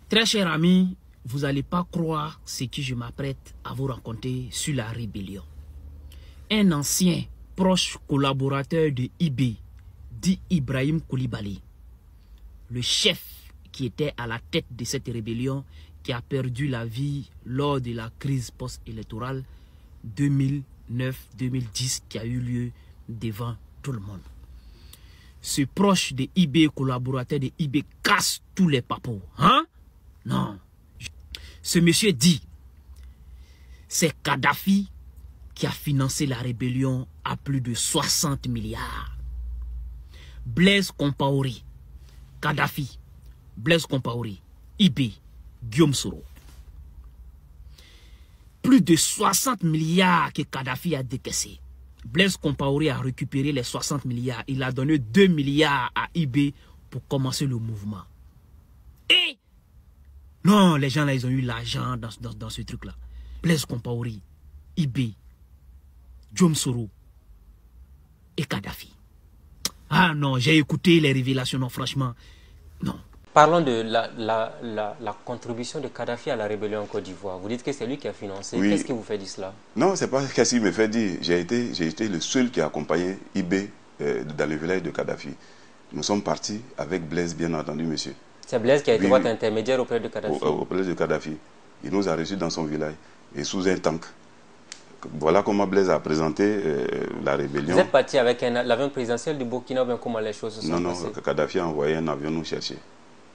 Très chers amis, vous n'allez pas croire ce que je m'apprête à vous raconter sur la rébellion. Un ancien proche collaborateur de IB, dit Ibrahim Koulibaly, le chef qui était à la tête de cette rébellion, qui a perdu la vie lors de la crise post-électorale 2009-2010 qui a eu lieu devant tout le monde. Ce proche de IB, collaborateur de IB, casse tous les papos. Hein? Non. Ce monsieur dit, c'est Kadhafi qui a financé la rébellion à plus de 60 milliards. Blaise Compaoré, Kadhafi, Blaise Compaoré, IB, Guillaume Soro. Plus de 60 milliards que Kadhafi a décaissé. Blaise Compaoré a récupéré les 60 milliards. Il a donné 2 milliards à IB pour commencer le mouvement. Et non, les gens là, ils ont eu l'argent dans ce truc-là. Blaise Compaoré, IB, Guillaume Soro et Kadhafi. Ah non, j'ai écouté les révélations, non, franchement, non. Parlons de la contribution de Kadhafi à la rébellion en Côte d'Ivoire. Vous dites que c'est lui qui a financé. Oui. Qu'est-ce qui vous fait dire cela? Non, c'est pas qu'est-ce qui me fait dire. J'ai été le seul qui a accompagné IB dans le village de Kadhafi. Nous sommes partis avec Blaise, bien entendu, monsieur. C'est Blaise qui a été votre intermédiaire auprès de Kadhafi? Auprès de Kadhafi. Il nous a reçus dans son village et sous un tank. Voilà comment Blaise a présenté la rébellion. Vous êtes parti avec l'avion présidentiel du Burkina, bien comment les choses se sont passées? Non, Kadhafi a envoyé un avion nous chercher.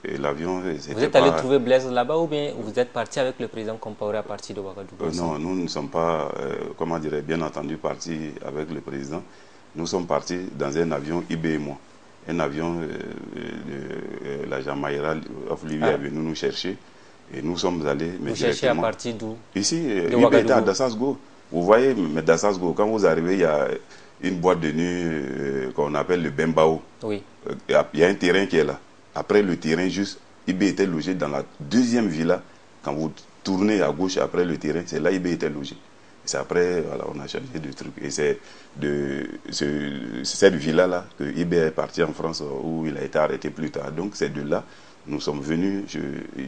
Et l'avion, vous êtes allé trouver Blaise là-bas ou bien vous êtes parti avec le président Compaoré à partir de Ouagadougou? Non, nous ne sommes pas, comment dirais, bien entendu, partis avec le président. Nous sommes partis dans un avion, IB et moi. Un avion de la Jamaïra of Libye est venu nous chercher. Et nous sommes allés... Vous cherchez à partir d'où? Ici, IB était à Dassasgo. Vous voyez, mais Dassasgo, quand vous arrivez, il y a une boîte de nuit qu'on appelle le Bembao. Oui. Il y a un terrain qui est là. Après le terrain, juste, IB était logé dans la deuxième villa. Quand vous tournez à gauche après le terrain, c'est là IB était logé. C'est après, voilà, on a changé de truc. Et c'est de cette villa-là que IB est parti en France où il a été arrêté plus tard. Donc c'est de là, nous sommes venus,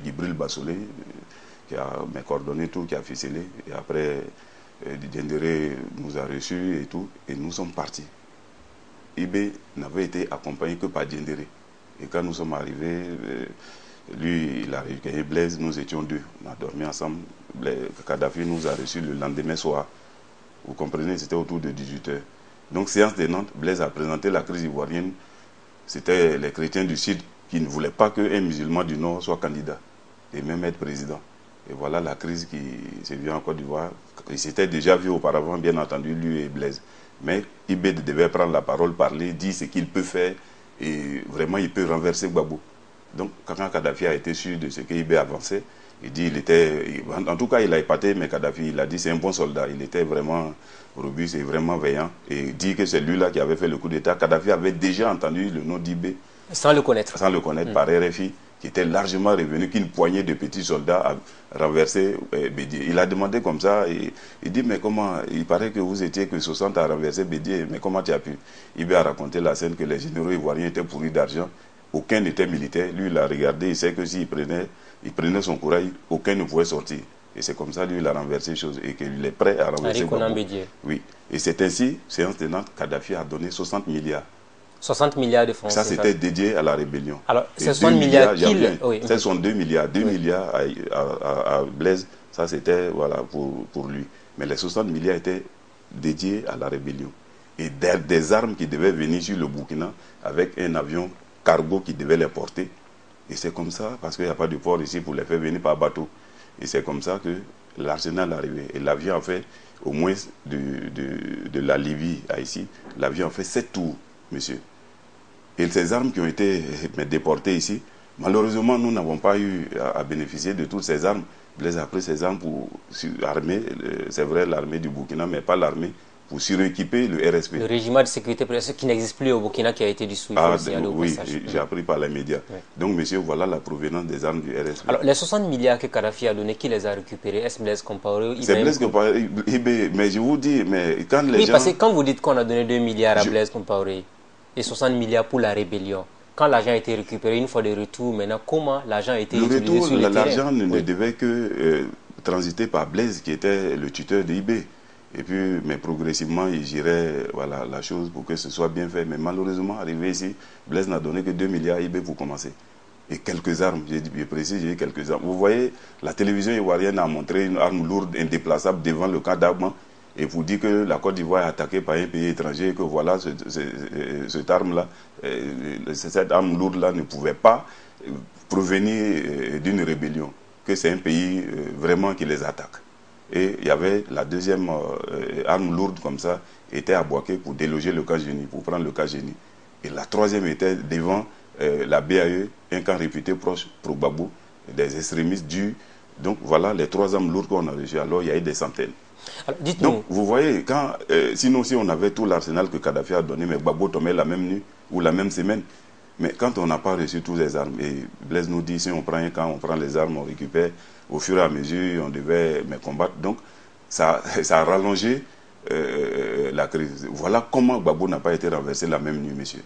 Djibril Bassolé, qui a mes coordonnées, tout, qui a ficelé. Et après, Diendéré nous a reçus et tout, et nous sommes partis. IB n'avait été accompagné que par Diendéré. Et quand nous sommes arrivés, lui, il a récupéré Blaise, nous étions deux. On a dormi ensemble. Kadhafi nous a reçus le lendemain soir. Vous comprenez, c'était autour de 18h. Donc, séance de Nantes, Blaise a présenté la crise ivoirienne. C'était les chrétiens du Sud qui ne voulaient pas qu'un musulman du Nord soit candidat et même être président. Et voilà la crise qui s'est vue en Côte d'Ivoire. Il s'était déjà vu auparavant, bien entendu, lui et Blaise. Mais IB devait prendre la parole, parler, dire ce qu'il peut faire. Et vraiment, il peut renverser Gbagbo. Donc, quand Kadhafi a été sûr de ce qu'IB avançait, il dit, en tout cas, il a épaté, mais Kadhafi, il a dit, c'est un bon soldat. Il était vraiment robuste et vraiment veillant. Et il dit que c'est lui-là qui avait fait le coup d'État. Kadhafi avait déjà entendu le nom d'IB. Sans le connaître. Sans le connaître, par RFI, qui était largement revenu, qu'une poignée de petits soldats a renversé Bédié. Il a demandé comme ça, et il dit, mais comment, il paraît que vous étiez que 60 à renverser Bédié, mais comment tu as pu? IB a raconté la scène que les généraux ivoiriens étaient pourris d'argent, aucun n'était militaire, lui il a regardé, il sait que s'il prenait son courage, aucun ne pouvait sortir. Et c'est comme ça, lui, il a renversé les choses, et qu'il est prêt à renverser Bédié. Oui, et c'est ainsi, séance de Nantes, Kadhafi a donné 60 milliards. 60 milliards de francs. Ça, c'était dédié à la rébellion. Alors, c'est 60 milliards qu'il... Oui. Ce sont 2 milliards. 2 milliards à Blaise, ça c'était voilà, pour lui. Mais les 60 milliards étaient dédiés à la rébellion. Et des armes qui devaient venir sur le Burkina avec un avion cargo qui devait les porter. Et c'est comme ça, parce qu'il n'y a pas de port ici pour les faire venir par bateau. Et c'est comme ça que l'arsenal est arrivé. Et l'avion a fait, au moins de la Libye à ici, l'avion a fait 7 tours, monsieur. Et ces armes qui ont été déportées ici, malheureusement, nous n'avons pas eu à bénéficier de toutes ces armes. Blaise a pris ces armes pour armer, c'est vrai, l'armée du Burkina, mais pas l'armée, pour suréquiper le RSP. Le régiment de sécurité qui n'existe plus au Burkina, qui a été dissous. Oui, j'ai appris par les médias. Oui. Donc, monsieur, voilà la provenance des armes du RSP. Alors, les 60 milliards que Kadhafi a donnés, qui les a récupérés? Est-ce Blaise Compaoré? C'est Blaise Compaoré, mais je vous dis, mais quand les gens... Oui, parce que quand vous dites qu'on a donné 2 milliards à Blaise Compaoré, et 60 milliards pour la rébellion, quand l'argent a été récupéré, une fois de retour, maintenant, comment l'argent a été utilisé sur le terrain? L'argent ne devait que transiter par Blaise, qui était le tuteur de IB. Et puis, mais progressivement, il gérait voilà, la chose pour que ce soit bien fait. Mais malheureusement, arrivé ici, Blaise n'a donné que 2 milliards à IB pour commencer. Et quelques armes, j'ai précisé, j'ai dit quelques armes. Vous voyez, la télévision ivoirienne a montré une arme lourde, indéplaçable devant le camp d'Agma. Et pour dire que la Côte d'Ivoire est attaquée par un pays étranger, que voilà, cette arme-là, cette arme lourde-là ne pouvait pas provenir d'une rébellion, que c'est un pays vraiment qui les attaque. Et il y avait la deuxième arme lourde comme ça, était à Boaké pour déloger le cas Génie, pour prendre le cas Génie. Et la troisième était devant la BAE, un camp réputé proche pour Gbagbo, des extrémistes du. Donc voilà les 3 armes lourdes qu'on a reçues. Alors il y a eu des centaines. Alors, dites-nous. Donc vous voyez, quand, sinon si on avait tout l'arsenal que Kadhafi a donné, mais Gbagbo tombait la même nuit ou la même semaine. Mais quand on n'a pas reçu toutes les armes, et Blaise nous dit, si on prend un camp, on prend les armes, on récupère, au fur et à mesure, on devait combattre. Donc ça a rallongé la crise. Voilà comment Gbagbo n'a pas été renversé la même nuit, monsieur.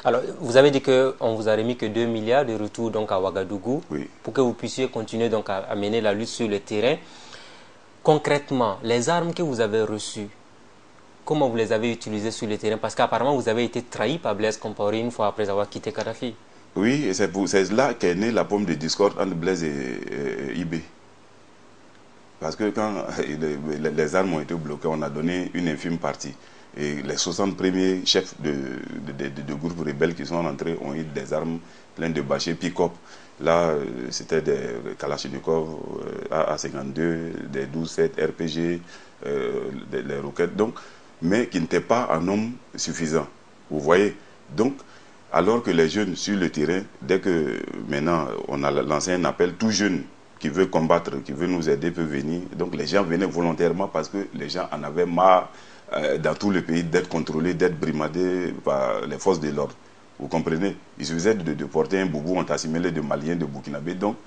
Alors, vous avez dit qu'on vous a remis que 2 milliards de retour donc, à Ouagadougou, oui, pour que vous puissiez continuer donc, à mener la lutte sur le terrain. Concrètement, les armes que vous avez reçues, comment vous les avez utilisées sur le terrain? Parce qu'apparemment, vous avez été trahi par Blaise Compaoré une fois après avoir quitté Kadhafi. Oui, et c'est là qu'est née la pomme de discorde entre Blaise et IB. Parce que quand les armes ont été bloquées, on a donné une infime partie. Et les 60 premiers chefs de groupes rebelles qui sont rentrés ont eu des armes pleines de bâchés, pick-up. Là, c'était des Kalachnikov A52, des 12-7 RPG, les roquettes, donc, mais qui n'étaient pas en nombre suffisant. Vous voyez? Donc, alors que les jeunes sur le terrain, dès que maintenant on a lancé un appel, tout jeune qui veut combattre, qui veut nous aider peut venir. Donc les gens venaient volontairement parce que les gens en avaient marre dans tout le pays d'être contrôlés, d'être brimadés par les forces de l'ordre. Vous comprenez? Il suffisait de porter un boubou, on t'assimilait de Maliens, de Burkinabés. Donc,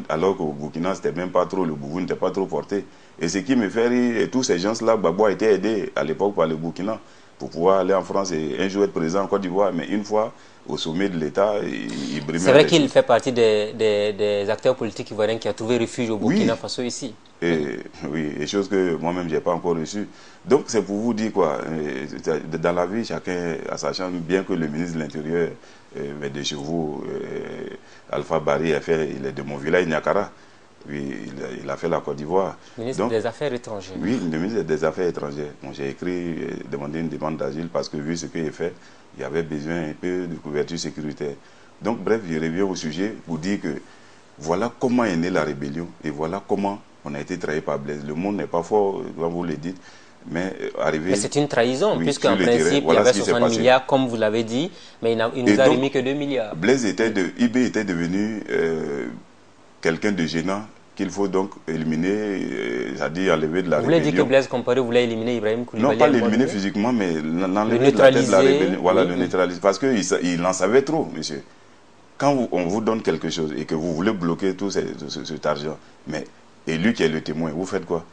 alors qu'au Burkina, c'était même pas trop, le boubou n'était pas trop porté. Et ce qui me fait rire, et tous ces gens-là, Gbagbo a été aidé à l'époque par le Burkina pour pouvoir aller en France et un jour être présent en Côte d'Ivoire. Mais une fois au sommet de l'État, il brimait. C'est vrai qu'il fait partie des acteurs politiques ivoiriens qui a trouvé refuge au Burkina Faso ici. Oui, et chose que moi-même, je n'ai pas encore reçue. Donc, c'est pour vous dire quoi, dans la vie, chacun a sa chance, bien que le ministre de l'Intérieur, mais de chez vous, Alpha Barry, il est de mon village, Niakara. Oui, il a fait la Côte d'Ivoire. Ministre des Affaires étrangères. Oui, le ministre des Affaires étrangères. Bon, j'ai écrit, demandé une demande d'asile parce que vu ce qu'il a fait, il y avait besoin un peu de couverture sécuritaire. Donc, bref, je reviens au sujet pour dire que voilà comment est née la rébellion et voilà comment on a été trahi par Blaise. Le monde n'est pas fort, comme vous le dites, mais arrivé... Mais c'est une trahison, oui, puisqu'en principe, voilà, il y avait 60 milliards, comme vous l'avez dit, mais il nous a remis que 2 milliards. Blaise IB était devenu quelqu'un de gênant qu'il faut donc éliminer, c'est-à-dire enlever de la rébellion. Vous voulez dire que Blaise Compaoré voulait éliminer Ibrahim Koulibaly? Non, pas l'éliminer physiquement, mais l'enlever de la tête de la rébellion. Voilà, le neutraliser. Parce qu'il en savait trop, monsieur. Quand on vous donne quelque chose et que vous voulez bloquer tout cet argent, mais, et lui qui est le témoin, vous faites quoi?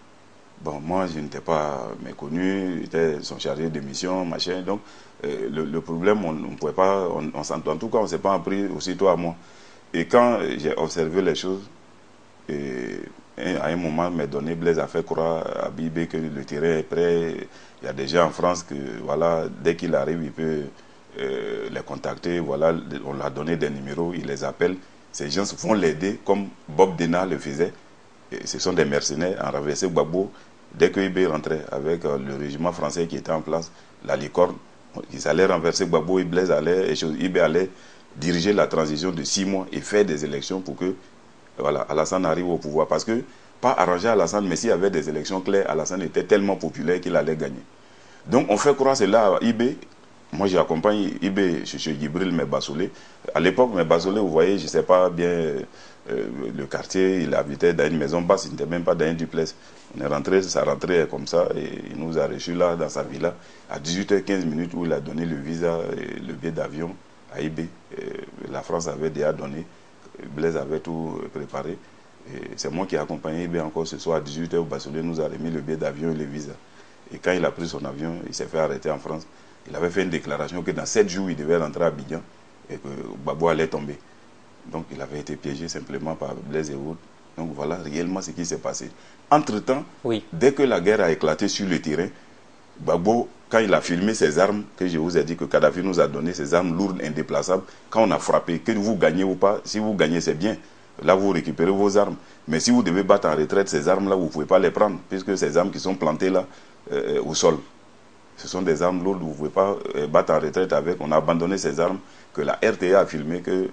Bon, moi, je n'étais pas méconnu, j'étais son chargé de mission, machin. Donc, le problème, on ne pouvait pas, on s'entend. En tout cas, on ne s'est pas appris aussitôt à moi. Et quand j'ai observé les choses, à un moment, mes données, Blaise a fait croire à Bibé que le terrain est prêt. Il y a des gens en France que, voilà, dès qu'il arrive, il peut les contacter. Voilà, on leur a donné des numéros, il les appelle. Ces gens vont l'aider, comme Bob Denard le faisait. Et ce sont des mercenaires en renversé Gbagbo. Dès que Ibé rentrait avec le régiment français qui était en place, la licorne, ils allaient renverser Gbagbo et Blaise allait, et Ibé allait diriger la transition de 6 mois et faire des élections pour que voilà, Alassane arrive au pouvoir. Parce que, pas arranger Alassane, mais s'il y avait des élections claires, Alassane était tellement populaire qu'il allait gagner. Donc on fait croire cela à Ibé. Moi j'accompagne Ibé chez Djibril Mebasoulé. À l'époque, Mebasoulé, vous voyez, je ne sais pas bien le quartier, il habitait dans une maison basse, il n'était même pas dans un duplex. On est rentré, ça rentrait comme ça, et il nous a reçus là, dans sa villa, à 18h15 où il a donné le visa et le billet d'avion à Ibé. La France avait déjà donné. Blaise avait tout préparé. C'est moi qui ai accompagné Ibé encore ce soir à 18h au Basolé, nous a remis le billet d'avion et le visa. Et quand il a pris son avion, il s'est fait arrêter en France. Il avait fait une déclaration que dans 7 jours, il devait rentrer à Abidjan. et que Gbagbo allait tomber. Donc il avait été piégé simplement par Blaise et autres. Donc voilà réellement ce qui s'est passé. Entre-temps, dès que la guerre a éclaté sur le terrain, Gbagbo, quand il a filmé ses armes, que je vous ai dit que Kadhafi nous a donné ces armes lourdes, indéplaçables, quand on a frappé, que vous gagnez ou pas, si vous gagnez c'est bien. Là vous récupérez vos armes. Mais si vous devez battre en retraite, ces armes-là, vous ne pouvez pas les prendre, puisque ces armes qui sont plantées là, au sol, ce sont des armes lourdes, vous ne pouvez pas battre en retraite avec. On a abandonné ces armes que la RTA a filmé que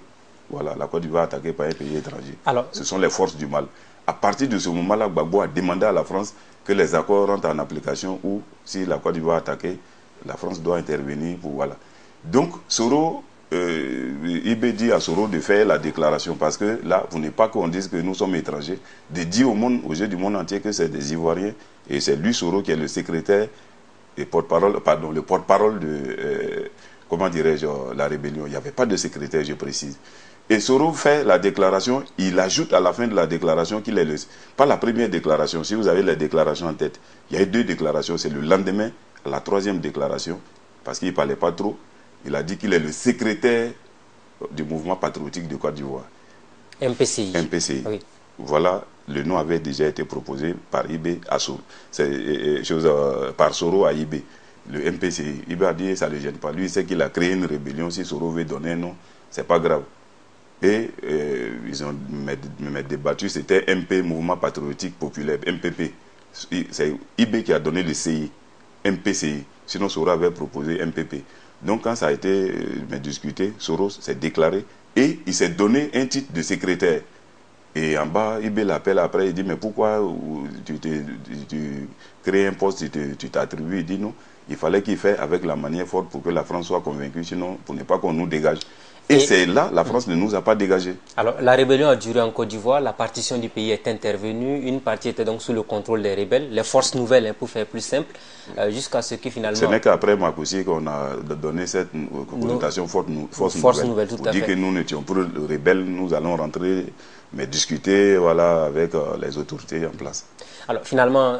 voilà, la Côte d'Ivoire attaquée par un pays étranger. Alors, ce sont les forces du mal. À partir de ce moment-là, Gbagbo a demandé à la France que les accords rentrent en application ou si la Côte d'Ivoire est attaquée, la France doit intervenir pour voilà. Donc, Soro, IB dit à Soro de faire la déclaration parce que là, vous n'êtes pas qu'on dise que nous sommes étrangers, de dire au monde, aux yeux du monde entier que c'est des Ivoiriens et c'est lui, Soro, qui est le secrétaire et porte-parole, pardon, le porte-parole de, comment dirais-je, la rébellion. Il n'y avait pas de secrétaire, je précise. Et Soro fait la déclaration, il ajoute à la fin de la déclaration qu'il est le... Pas la première déclaration, si vous avez les déclarations en tête, il y a eu 2 déclarations, c'est le lendemain, la 3e déclaration, parce qu'il ne parlait pas trop, il a dit qu'il est le secrétaire du mouvement patriotique de Côte d'Ivoire. MPCI. MPCI. Oui. Voilà, le nom avait déjà été proposé par IB à Soro, par Soro à IB. Le MPCI, IB a dit ça ne le gêne pas. Lui, il sait qu'il a créé une rébellion, si Soro veut donner un nom, c'est pas grave. Et ils ont débattu, c'était MP, Mouvement Patriotique Populaire, MPP. C'est IB qui a donné le CI, MPCI. Sinon, Soro avait proposé MPP. Donc, quand ça a été discuté, Soro s'est déclaré et il s'est donné un titre de secrétaire. Et en bas, IB l'appelle après, il dit, mais pourquoi tu crées un poste, tu t'attribues? Il dit non, il fallait qu'il fasse avec la manière forte pour que la France soit convaincue, sinon, pour ne pas qu'on nous dégage. Et c'est là, la France ne nous a pas dégagés. Alors, la rébellion a duré en Côte d'Ivoire, la partition du pays est intervenue, une partie était donc sous le contrôle des rebelles, les forces nouvelles, hein, pour faire plus simple, jusqu'à ce que finalement... Ce n'est qu'après Makoussi qu'on a donné cette connotation force nouvelle, pour dire que nous n'étions pas rebelles, nous allons rentrer, mais discuter voilà, avec les autorités en place. Alors finalement,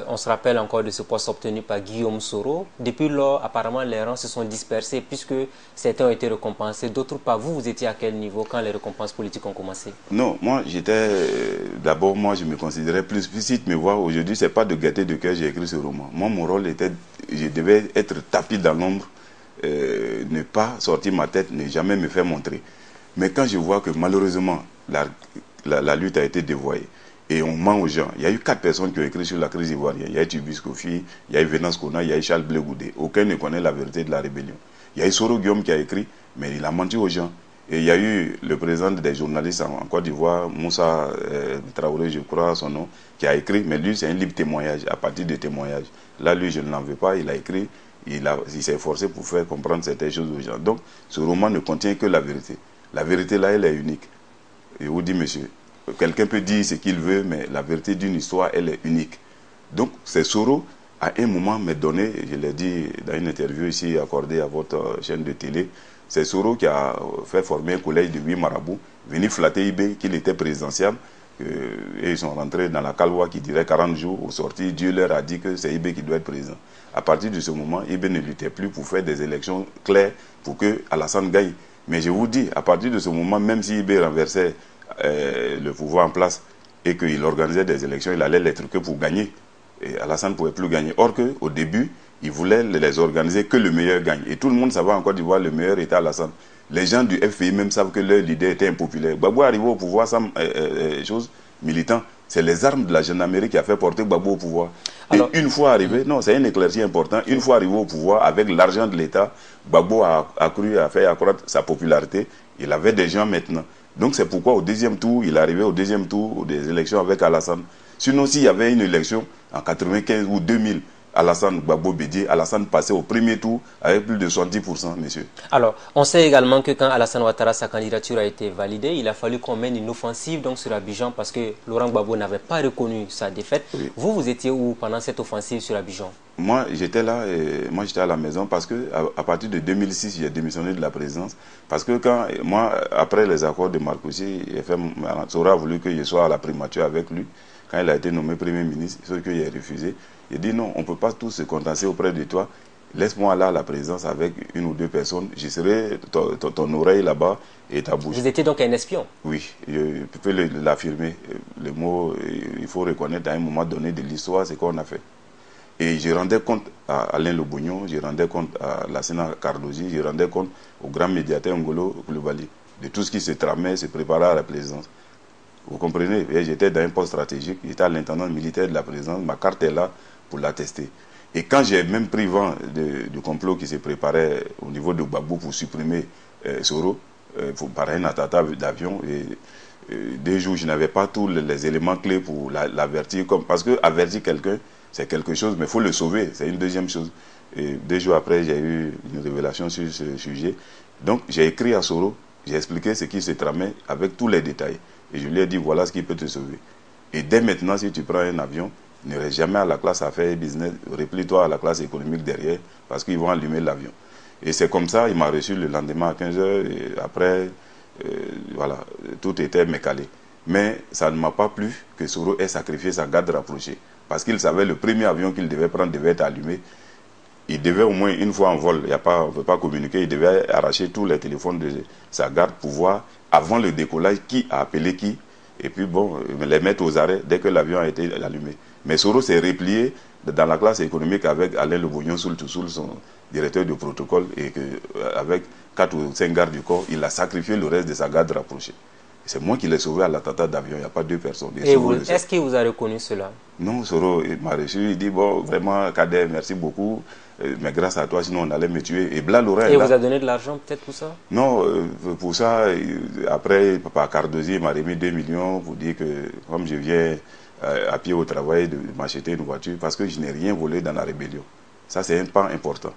on se rappelle encore de ce poste obtenu par Guillaume Soro. Depuis lors, apparemment, les rangs se sont dispersés puisque certains ont été récompensés, d'autres pas. Vous étiez à quel niveau quand les récompenses politiques ont commencé? Non, moi j'étais, d'abord moi je me considérais plus petite, mais voir aujourd'hui c'est pas de gaieté de cœur j'ai écrit ce roman. Moi mon rôle était, je devais être tapis dans l'ombre, ne pas sortir ma tête, ne jamais me faire montrer. Mais quand je vois que malheureusement la lutte a été dévoyée, et on ment aux gens. Il y a eu 4 personnes qui ont écrit sur la crise ivoirienne. Il y a eu Tubis Kofi, il y a eu Venance Kona, il y a eu Charles Blé Goudé. Aucun ne connaît la vérité de la rébellion. Il y a eu Soro Guillaume qui a écrit, mais il a menti aux gens. Et il y a eu le président des journalistes en Côte d'Ivoire, Moussa Traoré, je crois son nom, qui a écrit, mais lui c'est un libre témoignage, à partir de témoignages. Là, lui, je ne l'en veux pas, il a écrit, il s'est efforcé pour faire comprendre certaines choses aux gens. Donc, ce roman ne contient que la vérité. La vérité, là, elle est unique. Et vous dit, monsieur, quelqu'un peut dire ce qu'il veut, mais la vérité d'une histoire, elle est unique. Donc, c'est Soro, à un moment, m'a donné, je l'ai dit dans une interview ici accordée à votre chaîne de télé, c'est Soro qui a fait former un collège de 8 marabouts, venu flatter IB qu'il était présidentiel, et ils sont rentrés dans la calwa qui dirait 40 jours. Au sortir, Dieu leur a dit que c'est IB qui doit être président. À partir de ce moment, IB ne luttait plus pour faire des élections claires pour que Alassane gagne. Mais je vous dis, à partir de ce moment, même si IB renversait le pouvoir en place et qu'il organisait des élections, il allait l'être que pour gagner. Et Alassane ne pouvait plus gagner. Or qu'au début, il voulait les organiser que le meilleur gagne. Et tout le monde savait en Côte d'Ivoire le meilleur était Alassane. Les gens du FPI même savent que leur leader était impopulaire. Gbagbo est arrivé au pouvoir sans chose militant. C'est les armes de la gendarmerie qui a fait porter Gbagbo au pouvoir. Alors, et une fois arrivé, non, c'est un éclairci important, une fois arrivé au pouvoir, avec l'argent de l'État, Gbagbo a fait accroître sa popularité. Il avait des gens maintenant. Donc c'est pourquoi au deuxième tour, il est arrivé au deuxième tour des élections avec Alassane. Sinon, s'il y avait une élection en 95 ou 2000, Alassane Gbagbo Bédié, Alassane passait au premier tour avec plus de 70%, monsieur. Alors, on sait également que quand Alassane Ouattara, sa candidature a été validée, il a fallu qu'on mène une offensive donc, sur Abidjan parce que Laurent Gbagbo n'avait pas reconnu sa défaite. Oui. Vous étiez où pendant cette offensive sur Abidjan? Moi, j'étais là, moi j'étais à la maison parce que à partir de 2006, j'ai démissionné de la présidence. Parce que quand, moi, après les accords de Marcoussi, Soro a voulu que je sois à la primature avec lui. Quand il a été nommé Premier ministre, ce que j'ai refusé. Il dit non, on ne peut pas tous se contenter auprès de toi. laisse-moi là à la présidence avec une ou deux personnes, je serai ton oreille là-bas et ta bouche. Vous étiez donc un espion? Oui, je peux l'affirmer. Le mot, il faut reconnaître à un moment donné de l'histoire ce qu'on a fait. Et je rendais compte à Alain Lobognon, je rendais compte à Lassina Cardozi, je rendais compte au grand médiateur Ngolo Koulibaly de tout ce qui se tramait, se préparait à la présidence. Vous comprenez? J'étais dans un poste stratégique, j'étais à l'intendant militaire de la présidence, ma carte est là pour l'attester. Et quand j'ai même pris vent du complot qui se préparait au niveau de Babou pour supprimer Soro, par un attentat d'avion, 2 jours, je n'avais pas tous les éléments clés pour l'avertir. Parce que avertir quelqu'un, c'est quelque chose, mais il faut le sauver, c'est une deuxième chose. Et 2 jours après, j'ai eu une révélation sur ce sujet. Donc, j'ai écrit à Soro, j'ai expliqué ce qui se tramait avec tous les détails. Et je lui ai dit, voilà ce qui peut te sauver. Et dès maintenant, si tu prends un avion, ne reste jamais à la classe affaires business, replie-toi à la classe économique derrière, parce qu'ils vont allumer l'avion. Et c'est comme ça, il m'a reçu le lendemain à 15h, et après, voilà, tout était mécalé. Mais ça ne m'a pas plu que Soro ait sacrifié sa garde rapprochée, parce qu'il savait le premier avion qu'il devait prendre devait être allumé. Il devait au moins une fois en vol, on ne peut pas communiquer, il devait arracher tous les téléphones de sa garde pour voir, avant le décollage, qui a appelé qui, et puis bon, les mettre aux arrêts dès que l'avion a été allumé. Mais Soro s'est replié dans la classe économique avec Alain Lobognon Soul, son directeur de protocole, et avec 4 ou 5 gardes du corps, il a sacrifié le reste de sa garde rapprochée. C'est moi qui l'ai sauvé à l'attentat d'avion, il n'y a pas 2 personnes. Et est-ce qu'il vous a reconnu cela? Non, Soro m'a reçu, il dit, bon, vraiment, Kader, merci beaucoup, mais grâce à toi, sinon on allait me tuer. Et Blas Laurent. Et vous a donné de l'argent peut-être pour ça? Non, pour ça, après, Papa Cardozi m'a remis 2 millions pour dire que, comme je viens à pied au travail, de m'acheter une voiture, parce que je n'ai rien volé dans la rébellion. Ça, c'est un pan important.